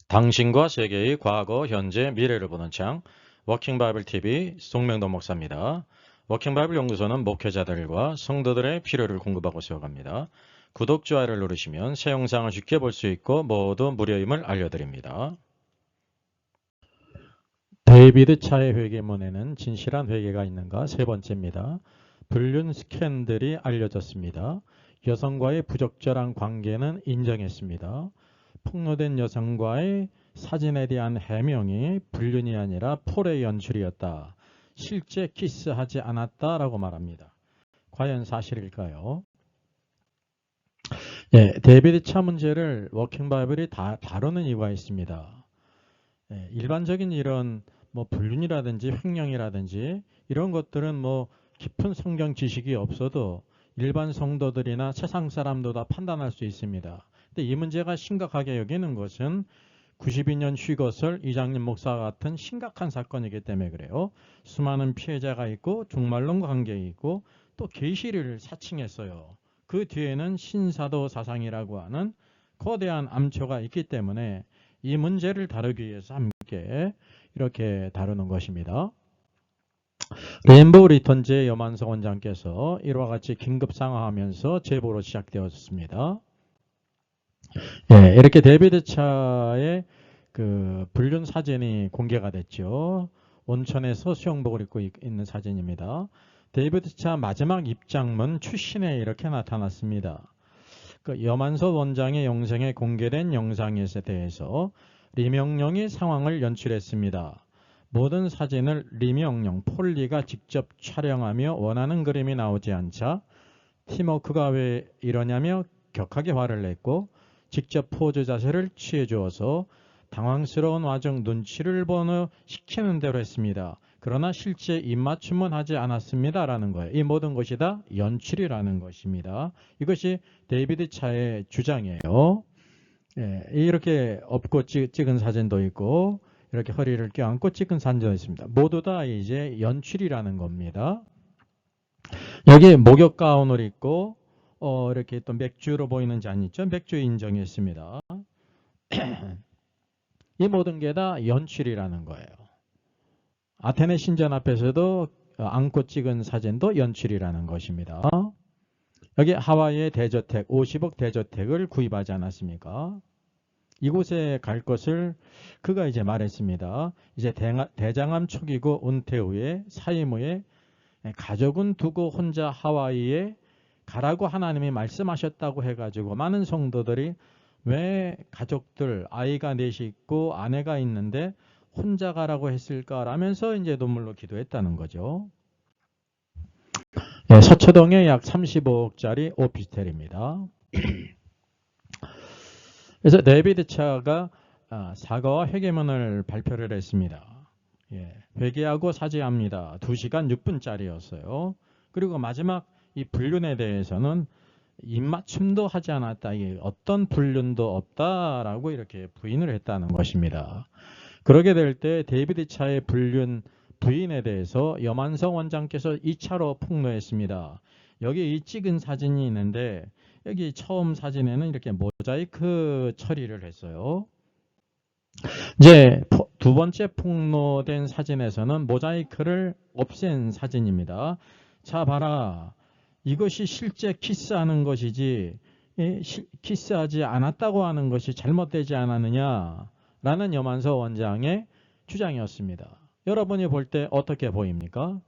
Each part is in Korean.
당신과 세계의 과거, 현재, 미래를 보는 창 워킹 바이블 TV 송명도 목사입니다. 워킹 바이블 연구소는 목회자들과 성도들의 필요를 공급하고 세워갑니다. 구독, 좋아요를 누르시면 새 영상을 쉽게 볼 수 있고 모두 무료임을 알려드립니다. 데이비드 차의 회개문에는 진실한 회개가 있는가? 세 번째입니다. 불륜 스캔들이 알려졌습니다. 여성과의 부적절한 관계는 인정했습니다. 폭로된 여성과의 사진에 대한 해명이 불륜이 아니라 폴의 연출이었다. 실제 키스하지 않았다라고 말합니다. 과연 사실일까요? 데이비드 차 문제를 워킹 바이블이 다루는 이유가 있습니다. 일반적인 이런 불륜이라든지 횡령이라든지 이런 것들은 깊은 성경 지식이 없어도 일반 성도들이나 세상 사람도 다 판단할 수 있습니다. 근데 이 문제가 심각하게 여기는 것은 92년 휘거슬 이장님 목사 같은 심각한 사건이기 때문에 그래요. 수많은 피해자가 있고 종말론과 관계 있고 또 계시를 사칭했어요. 그 뒤에는 신사도 사상이라고 하는 거대한 암초가 있기 때문에 이 문제를 다루기 위해서 함께 이렇게 다루는 것입니다. 레인보우 리턴즈의 여만석 원장께서 이와 같이 긴급 상황하면서 제보로 시작되었습니다. 이렇게 데이비드 차의 그 불륜 사진이 공개가 됐죠. 온천에서 수영복을 입고 있는 사진입니다. 데이비드 차 마지막 입장문 출신에 이렇게 나타났습니다. 그 여만석 원장의 영상에 공개된 영상에 대해서 리명령이 상황을 연출했습니다. 모든 사진을 리명령, 폴리가 직접 촬영하며 원하는 그림이 나오지 않자 팀워크가 왜 이러냐며 격하게 화를 냈고 직접 포즈 자세를 취해 주어서 당황스러운 와중 눈치를 보며 시키는 대로 했습니다. 그러나 실제 입맞춤은 하지 않았습니다. 라는 거예요. 이 모든 것이 다 연출이라는 것입니다. 이것이 데이비드 차의 주장이에요. 이렇게 업고 찍은 사진도 있고 이렇게 허리를 껴안고 찍은 사진도 있습니다. 모두 다 이제 연출이라는 겁니다. 여기 목욕 가운을 입고 이렇게 또 맥주로 보이는 잔 있죠. 맥주 인정했습니다. 이 모든 게 다 연출이라는 거예요. 아테네 신전 앞에서도 안고 찍은 사진도 연출이라는 것입니다. 여기 하와이의 대저택, 50억 대저택을 구입하지 않았습니까? 이곳에 갈 것을 그가 이제 말했습니다. 이제 대장암 초기고 은퇴 후에 사임 후에 가족은 두고 혼자 하와이에 가라고 하나님이 말씀하셨다고 해가지고 많은 성도들이 왜 가족들, 아이가 넷이 있고 아내가 있는데 혼자 가라고 했을까라면서 이제 눈물로 기도했다는 거죠. 서초동에 약 35억짜리 오피스텔입니다. 그래서 데이비드 차가 사과와 회개문을 발표를 했습니다. 회개하고 사죄합니다. 2시간 6분짜리였어요. 그리고 마지막 이 불륜에 대해서는 입맞춤도 하지 않았다. 어떤 불륜도 없다라고 이렇게 부인을 했다는 것입니다. 그러게 될 때 데이비드 차의 불륜 부인에 대해서 여만석 원장께서 2차로 폭로했습니다. 여기 이 찍은 사진이 있는데 여기 처음 사진에는 이렇게 모자이크 처리를 했어요. 이제 두 번째 폭로된 사진에서는 모자이크를 없앤 사진입니다. 자 봐라. 이것이 실제 키스하는 것이지 키스하지 않았다고 하는 것이 잘못되지 않았느냐라는 여만석 원장의 주장이었습니다. 여러분이 볼 때 어떻게 보입니까?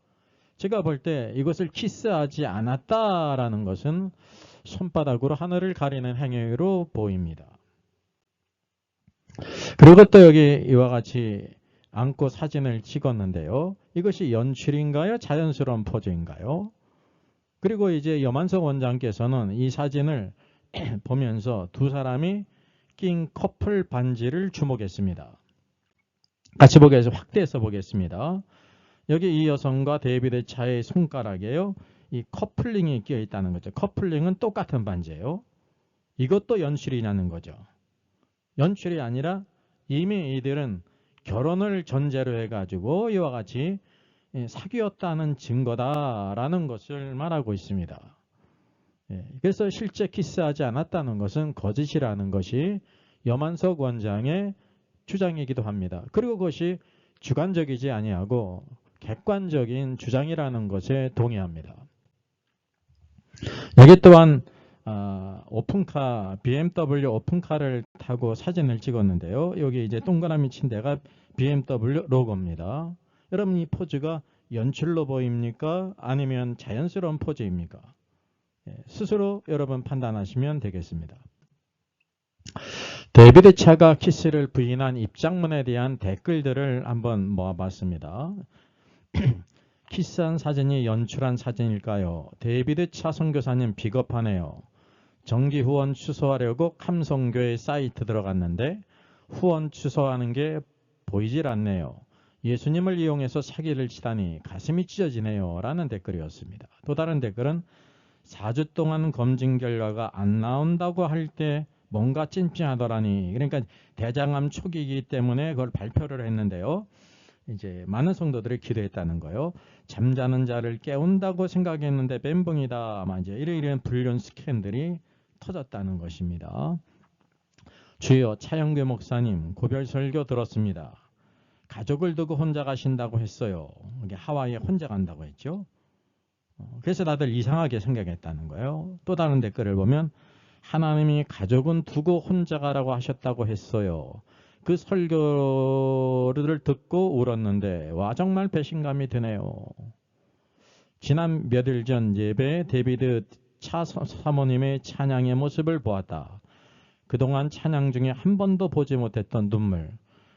제가 볼 때 이것을 키스하지 않았다라는 것은 손바닥으로 하늘을 가리는 행위로 보입니다. 그리고 또 여기 이와 같이 안고 사진을 찍었는데요. 이것이 연출인가요? 자연스러운 포즈인가요? 그리고 이제 여만석 원장께서는 이 사진을 보면서 두 사람이 낀 커플 반지를 주목했습니다. 같이 보겠습니다. 확대해서 보겠습니다. 여기 이 여성과 데이비드 차의 손가락에요. 이 커플링이 끼어 있다는 거죠. 커플링은 똑같은 반지예요. 이것도 연출이냐는 거죠. 연출이 아니라 이미 이들은 결혼을 전제로 해가지고 이와 같이 사귀었다는 증거다라는 것을 말하고 있습니다. 그래서 실제 키스하지 않았다는 것은 거짓이라는 것이 여만석 원장의 주장이기도 합니다. 그리고 그것이 주관적이지 아니하고 객관적인 주장이라는 것에 동의합니다. 여기 또한 오픈카, BMW 오픈카를 타고 사진을 찍었는데요. 여기 이제 동그라미 친 데가 BMW 로고입니다. 여러분 이 포즈가 연출로 보입니까? 아니면 자연스러운 포즈입니까? 스스로 여러분 판단하시면 되겠습니다. 데이비드 차가 키스를 부인한 입장문에 대한 댓글들을 한번 모아봤습니다. 키스한 사진이 연출한 사진일까요? 데이비드 차 선교사님 비겁하네요. 정기 후원 취소하려고 감성교회 사이트 들어갔는데 후원 취소하는 게 보이질 않네요. 예수님을 이용해서 사기를 치다니 가슴이 찢어지네요. 라는 댓글이었습니다. 또 다른 댓글은 4주 동안 검진 결과가 안 나온다고 할 때 뭔가 찜찜하더라니. 그러니까 대장암 초기이기 때문에 그걸 발표를 했는데요. 이제 많은 성도들이 기도했다는 거예요. 잠자는 자를 깨운다고 생각했는데 멘붕이다. 아마 이제 이런 불륜 스캔들이 터졌다는 것입니다. 주여, 차영규 목사님 고별 설교 들었습니다. 가족을 두고 혼자 가신다고 했어요. 이게 하와이에 혼자 간다고 했죠. 그래서 다들 이상하게 생각했다는 거예요. 또 다른 댓글을 보면 하나님이 가족은 두고 혼자 가라고 하셨다고 했어요. 그 설교를 듣고 울었는데 와 정말 배신감이 드네요. 지난 몇일 전 예배에 데이비드 차 사모님의 찬양의 모습을 보았다. 그동안 찬양 중에 한 번도 보지 못했던 눈물,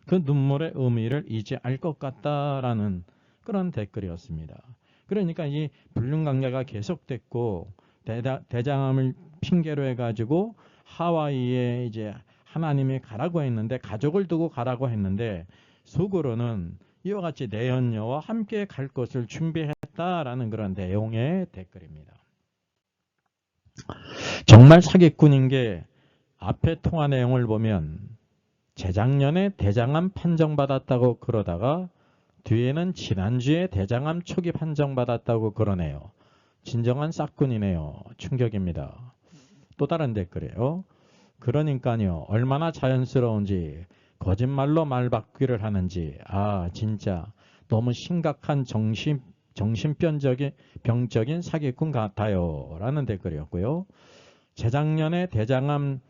그 눈물의 의미를 이제 알 것 같다라는 그런 댓글이었습니다. 그러니까 이 불륜관계가 계속됐고 대장암을 핑계로 해가지고 하와이에 이제 하나님이 가라고 했는데 가족을 두고 가라고 했는데 속으로는 이와 같이 내연녀와 함께 갈 것을 준비했다라는 그런 내용의 댓글입니다. 정말 사기꾼인 게 앞에 통화 내용을 보면 재작년에 대장암 판정받았다고 그러다가 뒤에는 지난주에 대장암 초기 판정받았다고 그러네요. 진정한 싹꾼이네요. 충격입니다. 또 다른 댓글이에요. 그러니까요. 얼마나 자연스러운지 거짓말로 말 바꾸기를 하는지 진짜 너무 심각한 병적인 사기꾼 같아요. 라는 댓글이었고요. 재작년에 대장암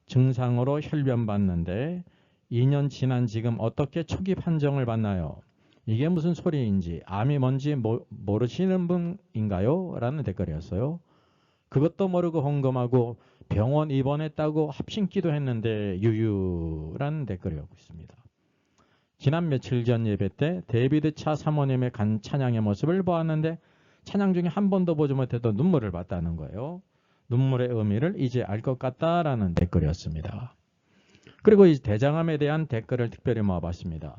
증상으로 혈변받는데 2년 지난 지금 어떻게 초기 판정을 받나요? 이게 무슨 소리인지 암이 뭔지 모르시는 분인가요? 라는 댓글이었어요. 그것도 모르고 헌금하고 병원 입원했다고 합심기도 했는데 유유라는 댓글이었고 있습니다. 지난 며칠 전 예배 때 데이비드 차 사모님의 간 찬양의 모습을 보았는데 찬양 중에 한 번도 보지 못했던 눈물을 봤다는 거예요. 눈물의 의미를 이제 알 것 같다라는 댓글이었습니다. 그리고 이 대장암에 대한 댓글을 특별히 모아봤습니다.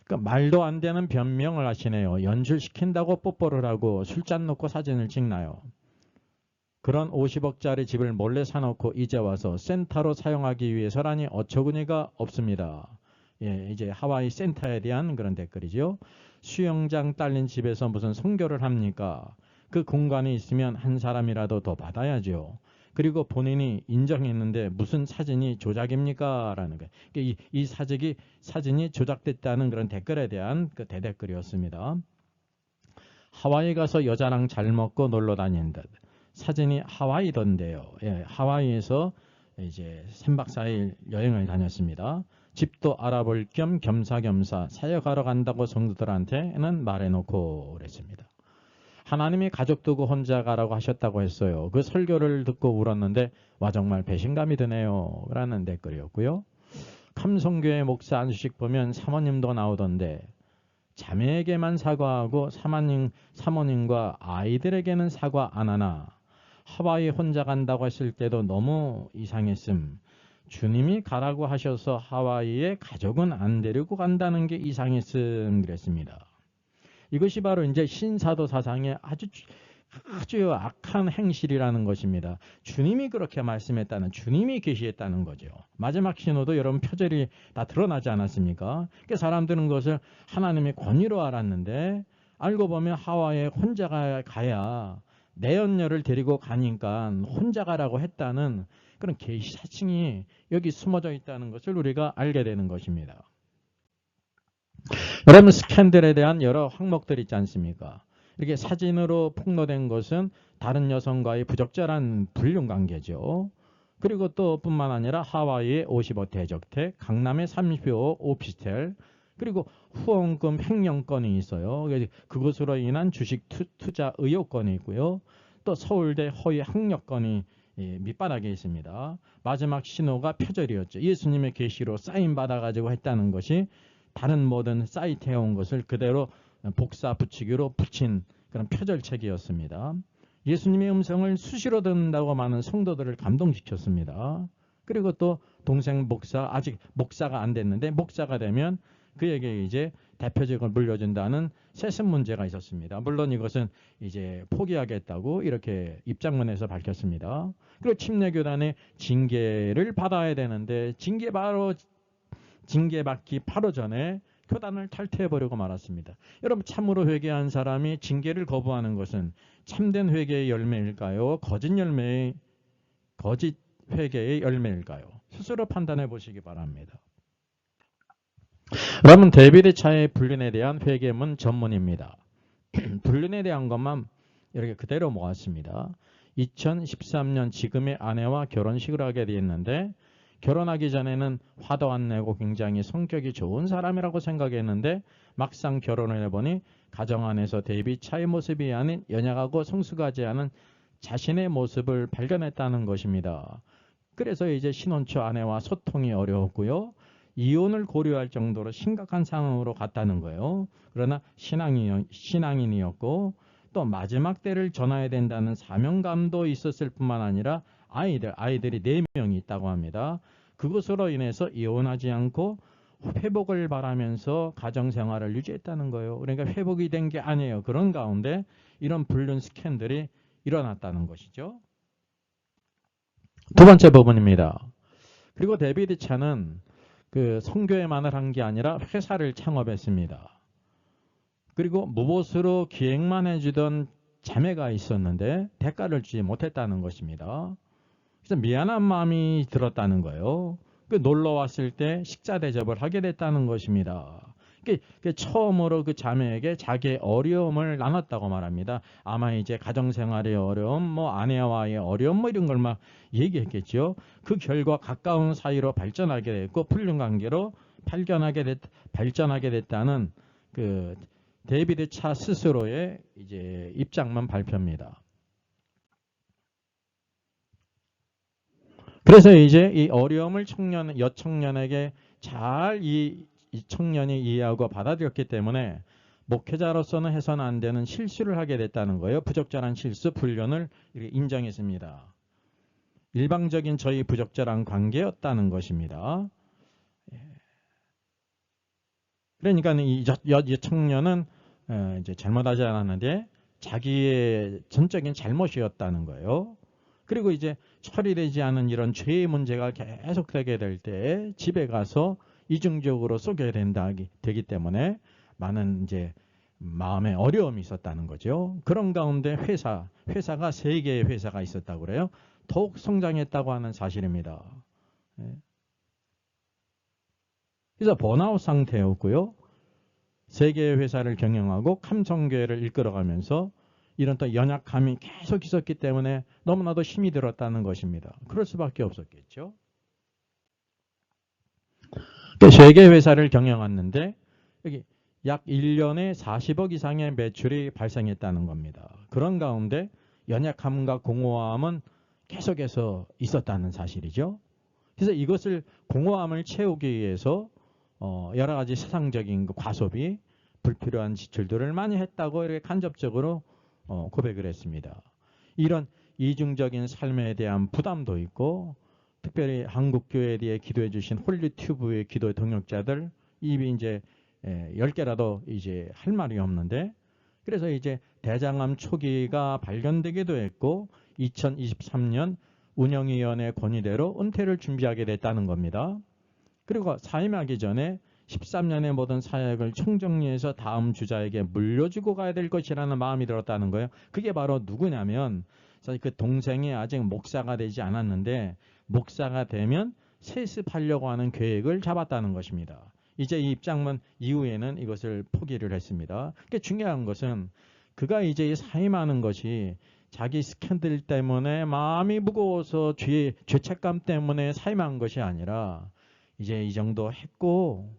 그러니까 말도 안 되는 변명을 하시네요. 연출시킨다고 뽀뽀를 하고 술잔 놓고 사진을 찍나요? 그런 50억짜리 집을 몰래 사놓고 이제 와서 센터로 사용하기 위해서라니 어처구니가 없습니다. 이제 하와이 센터에 대한 그런 댓글이죠. 수영장 딸린 집에서 무슨 선교를 합니까? 그 공간이 있으면 한 사람이라도 더 받아야죠. 그리고 본인이 인정했는데 무슨 사진이 조작입니까? 라는 거예요. 이 사진이 조작됐다는 그런 댓글에 대한 그 대댓글이었습니다. 하와이 가서 여자랑 잘 먹고 놀러 다닌 듯. 사진이 하와이던데요. 하와이에서 이제 3박 4일 여행을 다녔습니다. 집도 알아볼 겸 겸사겸사 사역하러 간다고 성도들한테는 말해놓고 그랬습니다. 하나님이 가족 두고 혼자 가라고 하셨다고 했어요. 그 설교를 듣고 울었는데 와 정말 배신감이 드네요. 라는 댓글이었고요. 감성교회 목사 안수식 보면 사모님도 나오던데 자매에게만 사과하고 사모님과 아이들에게는 사과 안 하나. 하와이 혼자 간다고 했을 때도 너무 이상했음. 주님이 가라고 하셔서 하와이에 가족은 안 데리고 간다는 게 이상했음 그랬습니다. 이것이 바로 이제 신사도 사상의 아주 악한 행실이라는 것입니다. 주님이 그렇게 말씀했다는, 주님이 계시했다는 거죠. 마지막 신호도 여러분 표절이 다 드러나지 않았습니까? 그러니까 사람들은 그것을 하나님의 권위로 알았는데 알고 보면 하와이에 혼자 가야 내연녀를 데리고 가니까 혼자 가라고 했다는 그런 계시 사칭이 여기 숨어져 있다는 것을 우리가 알게 되는 것입니다. 여러분, 스캔들에 대한 여러 항목들이 있지 않습니까? 이렇게 사진으로 폭로된 것은 다른 여성과의 부적절한 불륜 관계죠. 그리고 또 뿐만 아니라 하와이의 55 대저택, 강남의 35 오피스텔, 그리고 후원금 횡령건이 있어요. 그것으로 인한 주식 투자 의혹건이 있고요. 또 서울대 허위 학력건이 밑바닥에 있습니다. 마지막 신호가 표절이었죠. 예수님의 계시로 사인 받아가지고 했다는 것이 다른 모든 사이트에 온 것을 그대로 복사 붙이기로 붙인 그런 표절책이었습니다. 예수님의 음성을 수시로 듣는다고 많은 성도들을 감동시켰습니다. 그리고 또 동생 목사, 아직 목사가 안 됐는데 목사가 되면 그에게 이제 대표직을 물려준다는 세습 문제가 있었습니다. 물론 이것은 이제 포기하겠다고 이렇게 입장문에서 밝혔습니다. 그리고 침례교단의 징계를 받아야 되는데 징계받기 바로 전에 교단을 탈퇴해버리고 말았습니다. 여러분, 참으로 회개한 사람이 징계를 거부하는 것은 참된 회개의 열매일까요? 거짓 회개의 열매일까요? 스스로 판단해 보시기 바랍니다. 여러분, 데이비드 차의 불륜에 대한 회개문 전문입니다. 불륜에 대한 것만 이렇게 그대로 모았습니다. 2013년 지금의 아내와 결혼식을 하게 되었는데 결혼하기 전에는 화도 안 내고 굉장히 성격이 좋은 사람이라고 생각했는데 막상 결혼을 해보니 가정 안에서 데이비드 차의 모습이 아닌 연약하고 성숙하지 않은 자신의 모습을 발견했다는 것입니다. 그래서 이제 신혼 초 아내와 소통이 어려웠고요. 이혼을 고려할 정도로 심각한 상황으로 갔다는 거예요. 그러나 신앙인이었고 또 마지막 때를 전해야 된다는 사명감도 있었을 뿐만 아니라 아이들이 4명이 있다고 합니다. 그것으로 인해서 이혼하지 않고 회복을 바라면서 가정생활을 유지했다는 거예요. 그러니까 회복이 된 게 아니에요. 그런 가운데 이런 불륜 스캔들이 일어났다는 것이죠. 두 번째 부분입니다. 그리고 데이비드 차는 그 선교회만을 한 게 아니라 회사를 창업했습니다. 그리고 무보수로 기획만 해주던 자매가 있었는데 대가를 주지 못했다는 것입니다. 그래서 미안한 마음이 들었다는 거예요. 그 놀러 왔을 때 식사 대접을 하게 됐다는 것입니다. 처음으로 그 자매에게 자기의 어려움을 나눴다고 말합니다. 아마 이제 가정생활의 어려움, 뭐 아내와의 어려움, 뭐 이런 걸 막 얘기했겠죠. 그 결과 가까운 사이로 발전하게 됐고 불륜 관계로 발전하게 됐다는 그 데이비드 차 스스로의 이제 입장만 발표입니다. 그래서 이제 이 어려움을 여청년에게 잘 이 청년이 이해하고 받아들였기 때문에 목회자로서는 해서는 안 되는 실수를 하게 됐다는 거예요. 부적절한 실수, 불륜을 인정했습니다. 일방적인 저희 부적절한 관계였다는 것입니다. 그러니까 이 청년은 이제 잘못하지 않았는데 자기의 전적인 잘못이었다는 거예요. 그리고 이제 처리되지 않은 이런 죄의 문제가 계속되게 될 때 집에 가서 이중적으로 쏘게 되기 때문에 많은 이제 마음에 어려움이 있었다는 거죠. 그런 가운데 회사가 3개의 회사가 있었다고 그래요. 더욱 성장했다고 하는 사실입니다. 그래서 번아웃 상태였고요. 3개의 회사를 경영하고 감성교회를 이끌어가면서 이런 또 연약함이 계속 있었기 때문에 너무나도 힘이 들었다는 것입니다. 그럴 수밖에 없었겠죠. 3개의 회사를 경영했는데 여기 약 1년에 40억 이상의 매출이 발생했다는 겁니다. 그런 가운데 연약함과 공허함은 계속해서 있었다는 사실이죠. 그래서 이것을 공허함을 채우기 위해서 여러 가지 세상적인 과소비, 불필요한 지출들을 많이 했다고 이렇게 간접적으로 고백을 했습니다. 이런 이중적인 삶에 대한 부담도 있고 특별히 한국 교회에 대해 기도해 주신 홀리튜브의 기도 동역자들 입이 이제 10개라도 이제 할 말이 없는데 그래서 이제 대장암 초기가 발견되기도 했고 2023년 운영위원회 건의대로 은퇴를 준비하게 됐다는 겁니다. 그리고 사임하기 전에 13년의 모든 사역을 총정리해서 다음 주자에게 물려주고 가야 될 것이라는 마음이 들었다는 거예요. 그게 바로 누구냐면 사실 그 동생이 아직 목사가 되지 않았는데 목사가 되면 세습하려고 하는 계획을 잡았다는 것입니다. 이제 이 입장문 이후에는 이것을 포기를 했습니다. 그러니까 중요한 것은 그가 이제 사임하는 것이 자기 스캔들 때문에 마음이 무거워서 죄책감 때문에 사임한 것이 아니라 이제 이 정도 했고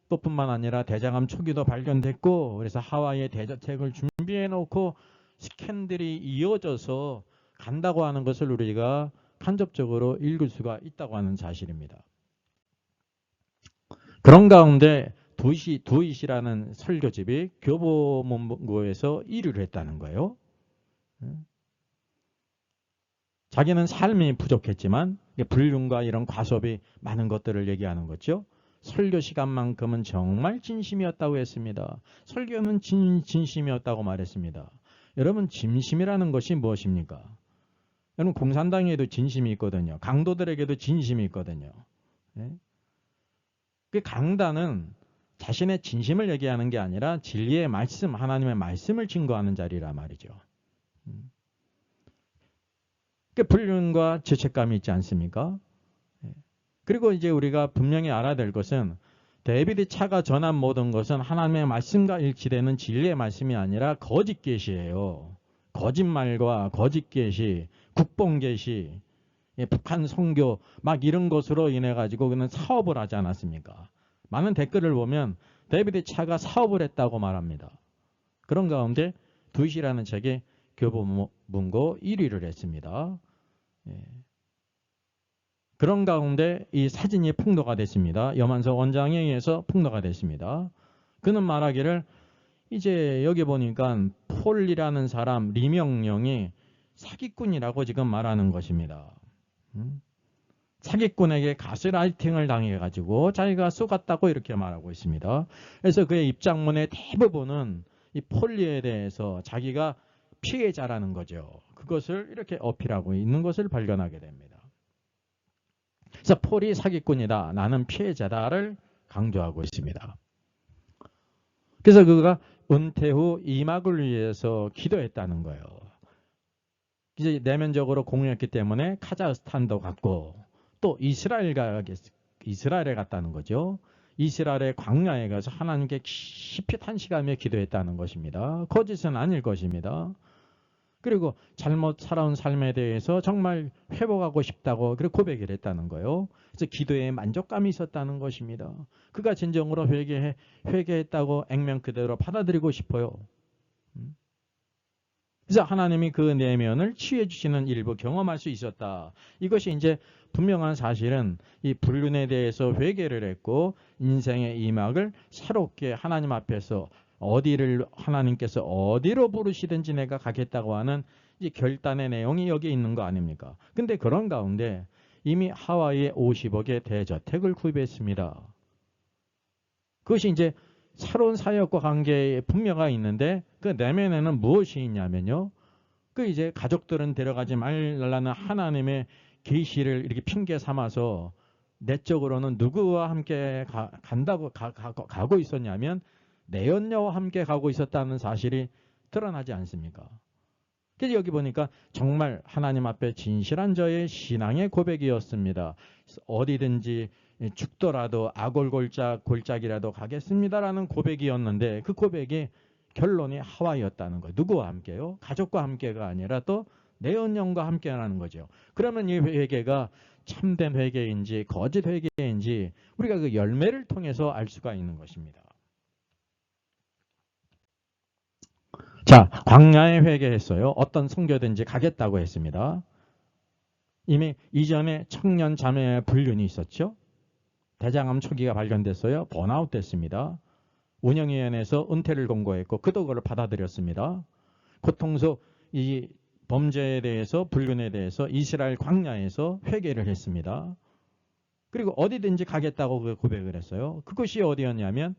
또 뿐만 아니라 대장암 초기도 발견됐고 그래서 하와이의 대저택을 준비해 놓고 스캔들이 이어져서 간다고 하는 것을 우리가 간접적으로 읽을 수가 있다고 하는 사실입니다. 그런 가운데 두잇이라는 설교집이 교보문고에서 1위를 했다는 거예요. 자기는 삶이 부족했지만 불륜과 이런 과소비 많은 것들을 얘기하는 거죠. 설교 시간만큼은 정말 진심이었다고 했습니다. 설교는 진심이었다고 말했습니다. 여러분 진심이라는 것이 무엇입니까? 여러분 공산당에도 진심이 있거든요. 강도들에게도 진심이 있거든요. 그 강단은 자신의 진심을 얘기하는 게 아니라 진리의 말씀, 하나님의 말씀을 증거하는 자리라 말이죠. 그 불륜과 죄책감이 있지 않습니까? 그리고 이제 우리가 분명히 알아야 될 것은 데이비드 차가 전한 모든 것은 하나님의 말씀과 일치되는 진리의 말씀이 아니라 거짓 계시예요. 거짓말과 거짓 계시, 국뽕 계시, 북한 선교 막 이런 것으로 인해 가지고 그는 사업을 하지 않았습니까? 많은 댓글을 보면 데이비드 차가 사업을 했다고 말합니다. 그런 가운데 두잇이라는 책에 교보문고 1위를 했습니다. 그런 가운데 이 사진이 폭로가 됐습니다. 염한석 원장에 의해서 폭로가 됐습니다. 그는 말하기를 이제 여기 보니까 폴이라는 사람 리명령이 사기꾼이라고 지금 말하는 것입니다. 사기꾼에게 가스라이팅을 당해가지고 자기가 쏘갔다고 이렇게 말하고 있습니다. 그래서 그의 입장문의 대부분은 이 폴리에 대해서 자기가 피해자라는 거죠. 그것을 이렇게 어필하고 있는 것을 발견하게 됩니다. 그래서 폴이 사기꾼이다. 나는 피해자다를 강조하고 있습니다. 그래서 그가 은퇴 후 이막을 위해서 기도했다는 거예요. 이제 내면적으로 공유했기 때문에 카자흐스탄도 갔고 또 이스라엘에 갔다는 거죠. 이스라엘의 광야에 가서 하나님께 깊이 탄식하며 기도했다는 것입니다. 거짓은 아닐 것입니다. 그리고 잘못 살아온 삶에 대해서 정말 회복하고 싶다고 그렇게 고백을 했다는 거예요. 그래서 기도에 만족감이 있었다는 것입니다. 그가 진정으로 회개했다고 액면 그대로 받아들이고 싶어요. 그래서 하나님이 그 내면을 치유해 주시는 일부 경험할 수 있었다. 이것이 이제 분명한 사실은 이 불륜에 대해서 회개를 했고 인생의 이막을 새롭게 하나님 앞에서 하나님께서 어디로 부르시든지 내가 가겠다고 하는 이 결단의 내용이 여기 있는 거 아닙니까? 근데 그런 가운데 이미 하와이에 50억의 대저택을 구입했습니다. 그것이 이제 새로운 사역과 관계에 분명가 있는데 그 내면에는 무엇이 있냐면요. 그 이제 가족들은 데려가지 말라는 하나님의 계시를 이렇게 핑계 삼아서 내적으로는 누구와 함께 가고 있었냐면 내연녀와 함께 가고 있었다는 사실이 드러나지 않습니까? 그래서 여기 보니까 정말 하나님 앞에 진실한 저의 신앙의 고백이었습니다. 어디든지 죽더라도 골짜기라도 가겠습니다라는 고백이었는데 그 고백이 결론이 하와이였다는 거예요. 누구와 함께요? 가족과 함께가 아니라 또 내연녀과 함께라는 거죠. 그러면 이 회개가 참된 회개인지 거짓 회개인지 우리가 그 열매를 통해서 알 수가 있는 것입니다. 자, 광야에 회개했어요. 어떤 선교든지 가겠다고 했습니다. 이미 이전에 청년 자매의 불륜이 있었죠. 대장암 초기가 발견됐어요. 번아웃 됐습니다. 운영위원회에서 은퇴를 권고했고 그도 그걸 받아들였습니다. 고통서 이 범죄에 대해서 불륜에 대해서 이스라엘 광야에서 회개를 했습니다. 그리고 어디든지 가겠다고 그 고백을 했어요. 그것이 어디였냐면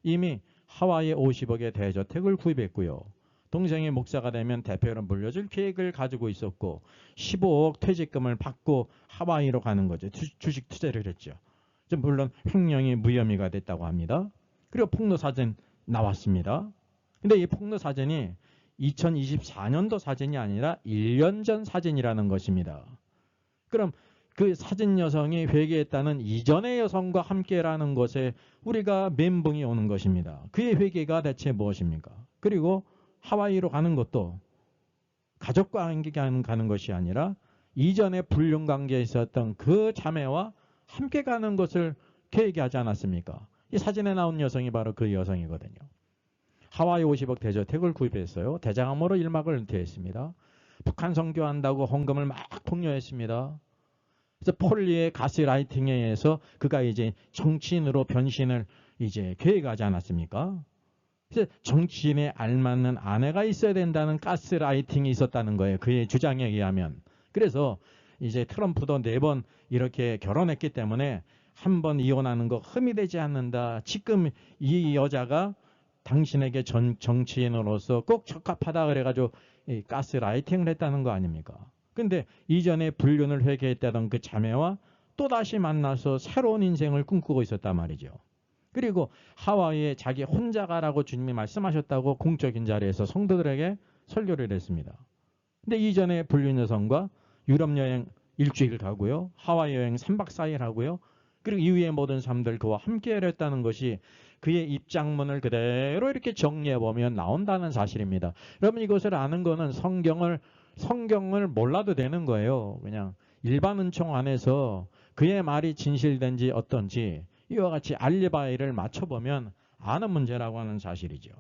이미 하와이에 50억의 대저택을 구입했고요. 동생이 목사가 되면 대표로 물려줄 계획을 가지고 있었고 15억 퇴직금을 받고 하와이로 가는 거죠. 주식 투자를 했죠. 물론 횡령이 무혐의가 됐다고 합니다. 그리고 폭로 사진 나왔습니다. 근데 이 폭로 사진이 2024년도 사진이 아니라 1년 전 사진이라는 것입니다. 그럼 그 사진 여성이 회개했다는 이전의 여성과 함께라는 것에 우리가 멘붕이 오는 것입니다. 그의 회개가 대체 무엇입니까? 그리고 하와이로 가는 것도 가족과 함께 가는 것이 아니라 이전에 불륜관계에 있었던 그 자매와 함께 가는 것을 계획하지 않았습니까? 이 사진에 나온 여성이 바로 그 여성이거든요. 하와이 50억 대저택을 구입했어요. 대장암으로 일막을 은퇴했습니다. 북한 선교한다고 헌금을 막 폭로했습니다. 그래서 폴리의 가스라이팅에 의해서 그가 이제 정치인으로 변신을 이제 계획하지 않았습니까? 그래서 정치인에 알맞는 아내가 있어야 된다는 가스라이팅이 있었다는 거예요. 그의 주장에 의하면. 그래서 이제 트럼프도 4번 이렇게 결혼했기 때문에 한 번 이혼하는 거 흠이 되지 않는다. 지금 이 여자가 당신에게 정치인으로서 꼭 적합하다 그래가지고 가스라이팅을 했다는 거 아닙니까? 근데 이전에 불륜을 회개했다던 그 자매와 또다시 만나서 새로운 인생을 꿈꾸고 있었단 말이죠. 그리고 하와이에 자기 혼자 가라고 주님이 말씀하셨다고 공적인 자리에서 성도들에게 설교를 했습니다. 근데 이전에 불륜 여성과 유럽 여행 일주일 가고요. 하와이 여행 3박 4일 하고요. 그리고 이후의 모든 삶들 그와 함께 했다는 것이 그의 입장문을 그대로 이렇게 정리해보면 나온다는 사실입니다. 여러분 이것을 아는 거는 성경을 몰라도 되는 거예요. 그냥 일반 은총 안에서 그의 말이 진실된지 어떤지 이와 같이 알리바이를 맞춰보면 아는 문제라고 하는 사실이죠.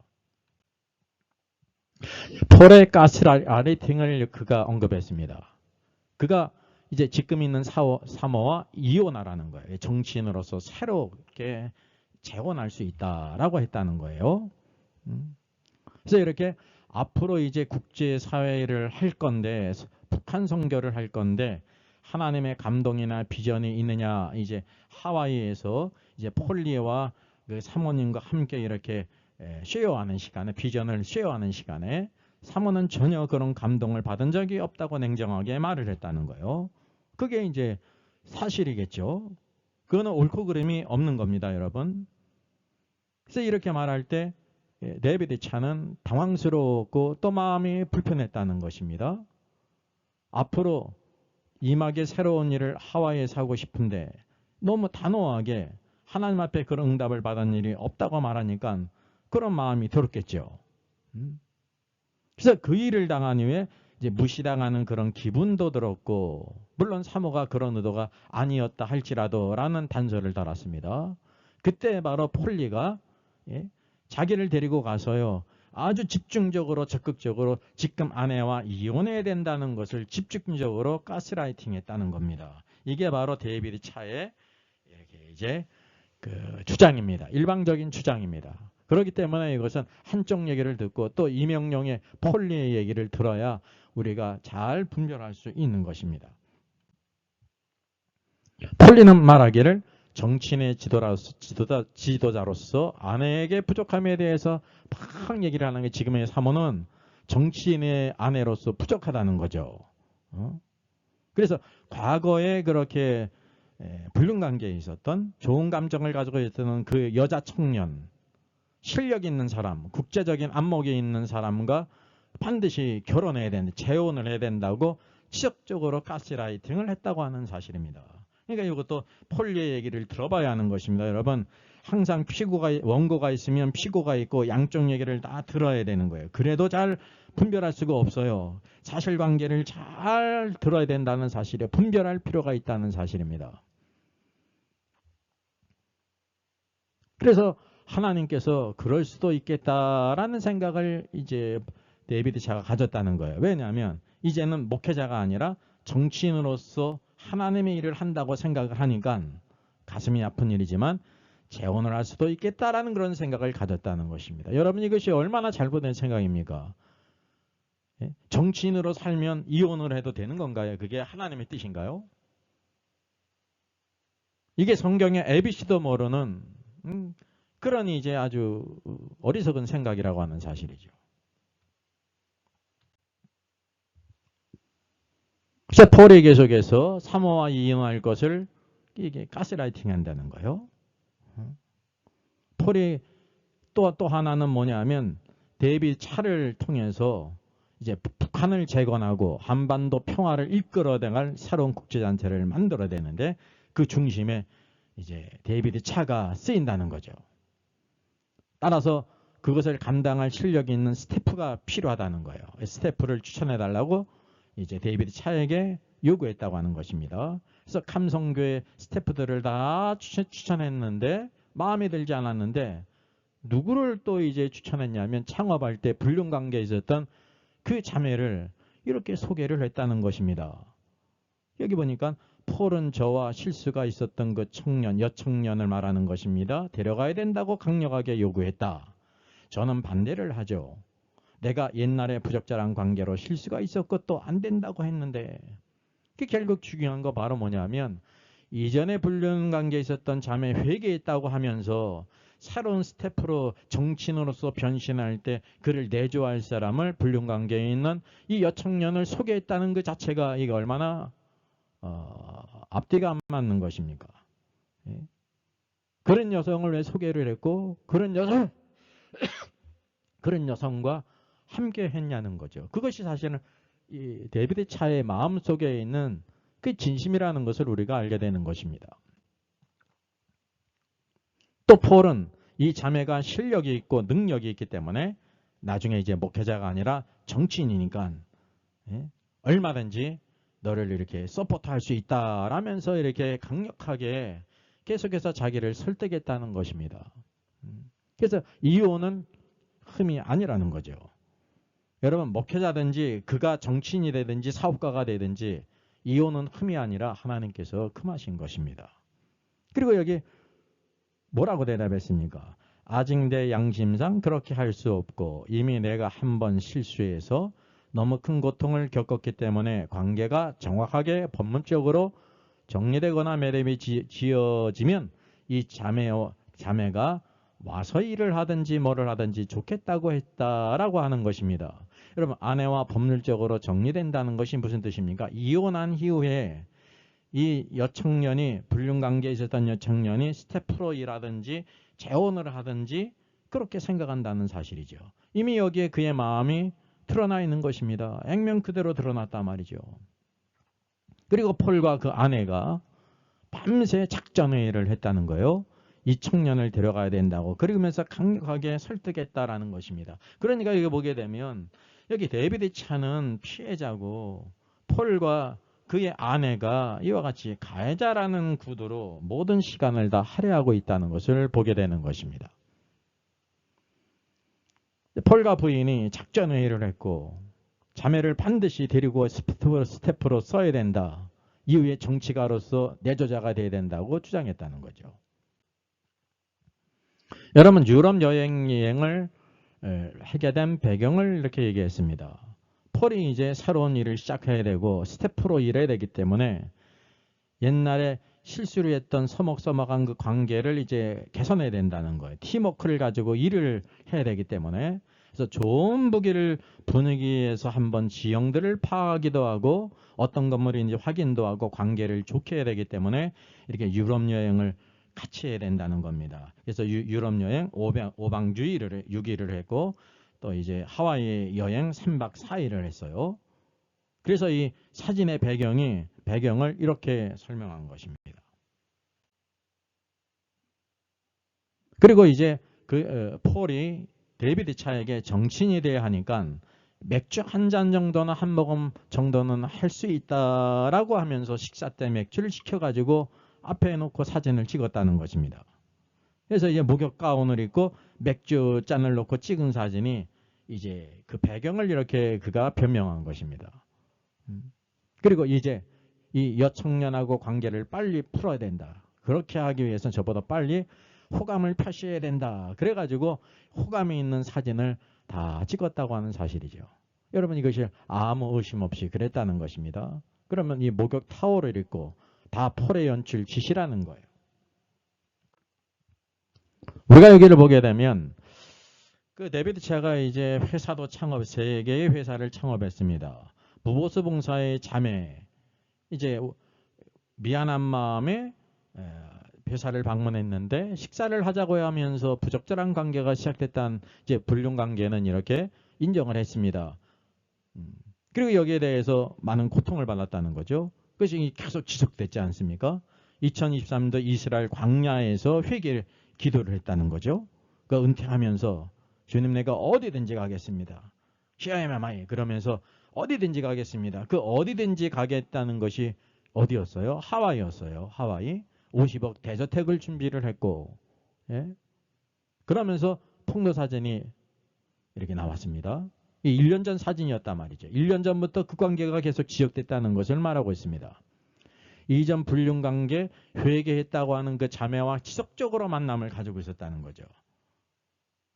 폴의 가스라이팅을 그가 언급했습니다. 그가 이제 지금 있는 사모와 이혼하라는 거예요. 정치인으로서 새롭게 재혼할 수 있다라고 했다는 거예요. 그래서 이렇게 앞으로 이제 국제사회를 할 건데 북한 선교를 할 건데 하나님의 감동이나 비전이 있느냐 이제 하와이에서 이제 폴리와 그 사모님과 함께 이렇게 쉐어하는 시간에 비전을 쉐어하는 시간에 사모는 전혀 그런 감동을 받은 적이 없다고 냉정하게 말을 했다는 거예요. 그게 이제 사실이겠죠. 그거는 옳고 그름이 없는 겁니다, 여러분. 그래서 이렇게 말할 때 데이비드 차는 당황스러웠고 또 마음이 불편했다는 것입니다. 앞으로 임하게 새로운 일을 하와이에서 하고 싶은데 너무 단호하게 하나님 앞에 그런 응답을 받은 일이 없다고 말하니까 그런 마음이 들었겠죠. 그래서 그 일을 당한 이후에 이제 무시당하는 그런 기분도 들었고 물론 사모가 그런 의도가 아니었다 할지라도 라는 단서를 달았습니다. 그때 바로 폴리가 자기를 데리고 가서요. 아주 집중적으로 적극적으로 지금 아내와 이혼해야 된다는 것을 집중적으로 가스라이팅 했다는 겁니다. 이게 바로 데이비드 차의 이렇게 이제 그 주장입니다. 일방적인 주장입니다. 그렇기 때문에 이것은 한쪽 얘기를 듣고 또 이명룡의 폴리의 얘기를 들어야 우리가 잘 분별할 수 있는 것입니다. 폴리는 말하기를 정치인의 지도자로서 아내에게 부족함에 대해서 막 얘기를 하는 게 지금의 사모는 정치인의 아내로서 부족하다는 거죠. 그래서 과거에 그렇게 불륜관계에 있었던 좋은 감정을 가지고 있었던 그 여자 청년, 실력 있는 사람, 국제적인 안목이 있는 사람과 반드시 결혼해야 된다, 재혼을 해야 된다고 지적적으로 가스라이팅을 했다고 하는 사실입니다. 그러니까 이것도 폴리의 얘기를 들어봐야 하는 것입니다. 여러분 항상 원고가 있으면 피고가 있고 양쪽 얘기를 다 들어야 되는 거예요. 그래도 잘 분별할 수가 없어요. 사실관계를 잘 들어야 된다는 사실에 분별할 필요가 있다는 사실입니다. 그래서 하나님께서 그럴 수도 있겠다라는 생각을 이제 데이비드 차가 가졌다는 거예요. 왜냐하면 이제는 목회자가 아니라 정치인으로서 하나님의 일을 한다고 생각을 하니까 가슴이 아픈 일이지만 재혼을 할 수도 있겠다라는 그런 생각을 가졌다는 것입니다. 여러분 이것이 얼마나 잘못된 생각입니까? 정치인으로 살면 이혼을 해도 되는 건가요? 그게 하나님의 뜻인가요? 이게 성경의 ABC도 모르는 그러니 이제 아주 어리석은 생각이라고 하는 사실이죠. 그래서 폴이 계속해서 사모와 이혼할 것을 이게 가스라이팅 한다는 거예요. 폴이 또 하나는 뭐냐면 데이비드 차를 통해서 이제 북한을 재건하고 한반도 평화를 이끌어내갈 새로운 국제단체를 만들어야 되는데 그 중심에 이제 데이비드 차가 쓰인다는 거죠. 따라서 그것을 감당할 실력이 있는 스태프가 필요하다는 거예요. 스태프를 추천해달라고 이제 데이비드 차에게 요구했다고 하는 것입니다. 그래서 감성교회 스태프들을 다 추천했는데 마음에 들지 않았는데 누구를 또 이제 추천했냐면 창업할 때 불륜관계에 있었던 그 자매를 이렇게 소개를 했다는 것입니다. 여기 보니까 폴은 저와 실수가 있었던 그 여청년을 말하는 것입니다. 데려가야 된다고 강력하게 요구했다. 저는 반대를 하죠. 내가 옛날에 부적절한 관계로 실수가 있었고 또 안 된다고 했는데 그 결국 중요한 거 바로 뭐냐면 이전에 불륜관계에 있었던 자매 회개했다고 하면서 새로운 스태프로 정치인으로서 변신할 때 그를 내조할 사람을 불륜관계에 있는 이 여청년을 소개했다는 그 자체가 이게 얼마나 앞뒤가 안 맞는 것입니까? 예? 그런 여성을 왜 소개를 했고 그런 여성과 함께 했냐는 거죠. 그것이 사실은 이 데이비드 차의 마음속에 있는 그 진심이라는 것을 우리가 알게 되는 것입니다. 또 폴은 이 자매가 실력이 있고 능력이 있기 때문에 나중에 이제 목회자가 아니라 정치인이니까 얼마든지 너를 이렇게 서포트할 수 있다라면서 이렇게 강력하게 계속해서 자기를 설득했다는 것입니다. 그래서 이혼은 흠이 아니라는 거죠. 여러분 목회자든지 그가 정치인이 되든지 사업가가 되든지 이혼은 흠이 아니라 하나님께서 금하신 것입니다. 그리고 여기 뭐라고 대답했습니까? 아직 내 양심상 그렇게 할 수 없고 이미 내가 한 번 실수해서 너무 큰 고통을 겪었기 때문에 관계가 정확하게 법문적으로 정리되거나 매듭이 지어지면 이 자매가 와서 일을 하든지 뭐를 하든지 좋겠다고 했다라고 하는 것입니다. 여러분 아내와 법률적으로 정리된다는 것이 무슨 뜻입니까? 이혼한 이후에 이 여청년이 불륜관계에 있었던 여청년이 스태프로 일하든지 재혼을 하든지 그렇게 생각한다는 사실이죠. 이미 여기에 그의 마음이 드러나 있는 것입니다. 액면 그대로 드러났단 말이죠. 그리고 폴과 그 아내가 밤새 작전회의를 했다는 거예요. 이 청년을 데려가야 된다고. 그러면서 강력하게 설득했다라는 것입니다. 그러니까 이거 보게 되면 여기 데이비드 차는 피해자고 폴과 그의 아내가 이와 같이 가해자라는 구도로 모든 시간을 다 할애하고 있다는 것을 보게 되는 것입니다. 폴과 부인이 작전회의를 했고 자매를 반드시 데리고 스태프로 써야 된다. 이후에 정치가로서 내조자가 돼야 된다고 주장했다는 거죠. 여러분 유럽 여행을 하게 된 배경을 이렇게 얘기했습니다. 폴이 이제 새로운 일을 시작해야 되고 스태프로 일해야 되기 때문에 옛날에 실수를 했던 서먹서먹한 그 관계를 이제 개선해야 된다는 거예요. 팀워크를 가지고 일을 해야 되기 때문에 그래서 좋은 분위기에서 한번 지형들을 파악하기도 하고 어떤 건물인지 확인도 하고 관계를 좋게 해야 되기 때문에 이렇게 유럽 여행을 같이 해야 된다는 겁니다. 그래서 유럽 여행 5박 6일을 했고 또 이제 하와이 여행 3박 4일을 했어요. 그래서 이 사진의 배경을 이렇게 설명한 것입니다. 그리고 이제 그 폴이 데이비드 차에게 정치인이 돼야 하니까 맥주 한 잔 정도나 한 모금 정도는 할 수 있다라고 하면서 식사 때 맥주를 시켜가지고 앞에 놓고 사진을 찍었다는 것입니다. 그래서 이제 목욕 가운을 입고 맥주 잔을 놓고 찍은 사진이 이제 그 배경을 이렇게 그가 변명한 것입니다. 그리고 이제 이 여청년하고 관계를 빨리 풀어야 된다. 그렇게 하기 위해서는 저보다 빨리 호감을 표시해야 된다. 그래가지고 호감이 있는 사진을 다 찍었다고 하는 사실이죠. 여러분 이것이 아무 의심 없이 그랬다는 것입니다. 그러면 이 목욕 타월을 입고 다 폴의 연출 짓이라는 거예요. 우리가 여기를 보게 되면 그 데이비드 차가 이제 회사도 세 개의 회사를 창업했습니다. 무보수 봉사의 자매 이제 미안한 마음에 회사를 방문했는데 식사를 하자고 하면서 부적절한 관계가 시작됐다는 이제 불륜 관계는 이렇게 인정을 했습니다. 그리고 여기에 대해서 많은 고통을 받았다는 거죠. 그것이 계속 지속됐지 않습니까? 2023년도 이스라엘 광야에서 회개 기도를 했다는 거죠. 그 은퇴하면서 주님 내가 어디든지 가겠습니다. 시아에마마이 그러면서 어디든지 가겠습니다. 그 어디든지 가겠다는 것이 어디였어요? 하와이였어요. 하와이. 50억 대저택을 준비를 했고, 예? 그러면서 폭로 사진이 이렇게 나왔습니다. 이 1년 전 사진이었단 말이죠. 1년 전부터 그 관계가 계속 지속됐다는 것을 말하고 있습니다. 이전 불륜 관계 회개했다고 하는 그 자매와 지속적으로 만남을 가지고 있었다는 거죠.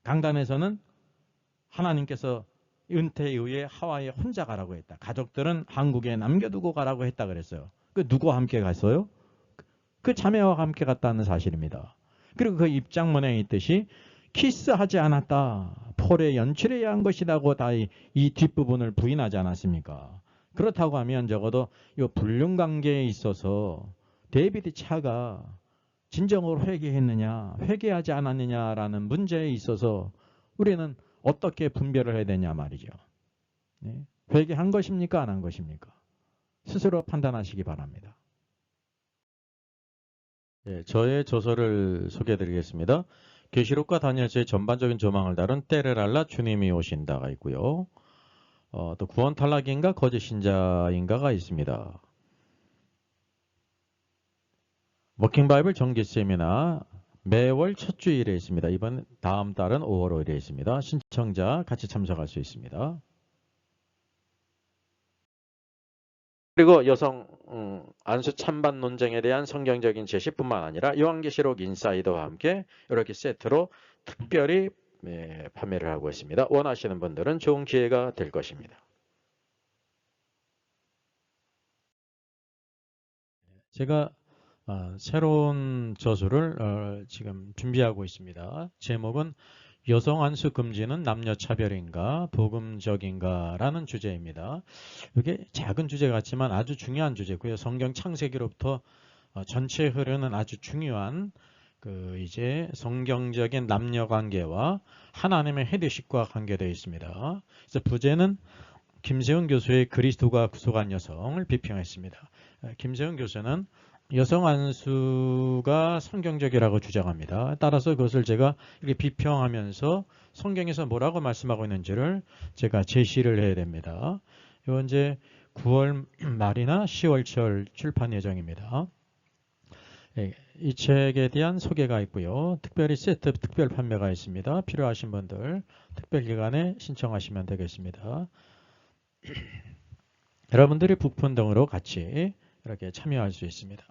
강단에서는 하나님께서 은퇴에 의해 하와이에 혼자 가라고 했다. 가족들은 한국에 남겨두고 가라고 했다 그랬어요. 그 누구와 함께 갔어요? 그 자매와 함께 갔다는 사실입니다. 그리고 그 입장문에 있듯이 키스하지 않았다. 폴에 연출해야 한 것이라고 다 이 뒷부분을 부인하지 않았습니까? 그렇다고 하면 적어도 이 불륜 관계에 있어서 데이비드 차가 진정으로 회개했느냐, 회개하지 않았느냐라는 문제에 있어서 우리는 어떻게 분별을 해야 되냐 말이죠. 네? 회개한 것입니까? 안 한 것입니까? 스스로 판단하시기 바랍니다. 예, 저의 저서를 소개해드리겠습니다. 계시록과 다니엘서의 전반적인 조망을 다룬 때를 알라 주님이 오신다가 있고요. 또 구원 탈락인가 거짓 신자인가가 있습니다. 워킹 바이블 정기 세미나 매월 첫 주일에 있습니다. 이번 다음 달은 5월 5일에 있습니다. 신청자 같이 참석할 수 있습니다. 그리고 여성 안수 찬반 논쟁에 대한 성경적인 제시뿐만 아니라 요한계시록 인사이더와 함께 이렇게 세트로 특별히 판매를 하고 있습니다. 원하시는 분들은 좋은 기회가 될 것입니다. 제가 새로운 저수를 지금 준비하고 있습니다. 제목은 여성 안수 금지는 남녀 차별인가 복음적인가 라는 주제입니다. 이게 작은 주제 같지만 아주 중요한 주제고요. 성경 창세기로부터 전체에 흐르는 아주 중요한 그 이제 성경적인 남녀 관계와 하나님의 헤드십과 관계되어 있습니다. 그래서 부제는 김세훈 교수의 그리스도가 구속한 여성을 비평했습니다. 김세훈 교수는 여성 안수가 성경적이라고 주장합니다. 따라서 그것을 제가 이렇게 비평하면서 성경에서 뭐라고 말씀하고 있는지를 제가 제시를 해야 됩니다. 이건 이제 9월 말이나 10월 초 출판 예정입니다. 이 책에 대한 소개가 있고요. 특별히 세트 특별 판매가 있습니다. 필요하신 분들 특별 기간에 신청하시면 되겠습니다. 여러분들이 부푼 등으로 같이 이렇게 참여할 수 있습니다.